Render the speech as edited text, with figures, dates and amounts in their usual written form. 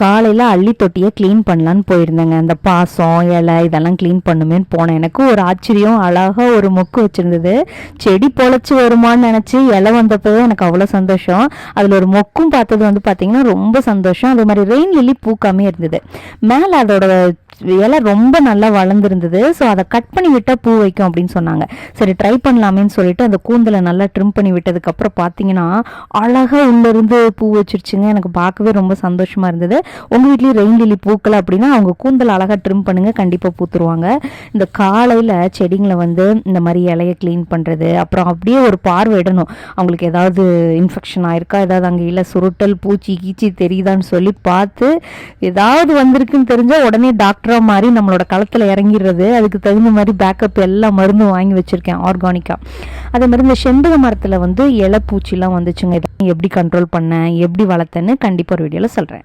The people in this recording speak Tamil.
காலையில் அள்ளி தொட்டியை க்ளீன் பண்ணலான்னு போயிருந்தேங்க. அந்த பாசம் இலை இதெல்லாம் க்ளீன் பண்ணுமேன்னு போனேன். எனக்கு ஒரு ஆச்சரியம், அழகாக ஒரு மொக்கு வச்சுருந்தது. செடி பொழைச்சி வருமானு நினச்சி இலை வந்தப்போ எனக்கு அவ்வளோ சந்தோஷம். அதில் ஒரு மொக்கும் பார்த்தது பார்த்திங்கன்னா ரொம்ப சந்தோஷம். அதே மாதிரி ரெயின் லில்லி பூக்காமே இருந்தது. மேலே அதோட இலை ரொம்ப நல்லா வளர்ந்துருந்தது. ஸோ அதை கட் பண்ணி விட்டால் பூ வைக்கும் அப்படின்னு சொன்னாங்க. சரி ட்ரை பண்ணலாமேன்னு சொல்லிட்டு அந்த கூந்தலை நல்லா ட்ரிம் பண்ணி விட்டதுக்கப்புறம் பார்த்தீங்கன்னா அழகாக உள்ளேருந்து பூ வச்சிருச்சுங்க. எனக்கு பார்க்கவே ரொம்ப சந்தோஷமாக இருந்தது. உங்கள் வீட்லேயும் ரெயின் லில்லி பூக்களை அப்படின்னா அவங்க கூந்தல் அழகாக ட்ரிம் பண்ணுங்கள், கண்டிப்பாக பூத்துருவாங்க. இந்த காலையில் செடிங்களை இந்த மாதிரி இலையை க்ளீன் பண்ணுறது, அப்புறம் அப்படியே ஒரு பார்வையிடணும். அவங்களுக்கு ஏதாவது இன்ஃபெக்ஷன் ஆயிருக்கா, ஏதாவது அங்கே இல்லை சுருட்டல் பூச்சி கீச்சி தெரியுதான்னு சொல்லி பார்த்து ஏதாவது வந்திருக்குன்னு தெரிஞ்சால் உடனே டாக்டர் மாதிரி நம்மளோட களத்தில் இறங்கிடுறது. அதுக்கு தகுந்த மாதிரி பேக்கப் எல்லா மருந்தும் வாங்கி வச்சுருக்கேன் ஆர்கானிக்காக. அதே மாதிரி இந்த செண்பக மரத்தில் இலை பூச்சிலாம் வந்துச்சுங்க. எப்படி கண்ட்ரோல் பண்ணேன், எப்படி வளர்த்தேன்னு கண்டிப்பாக ஒரு வீடியோவில் சொல்கிறேன்.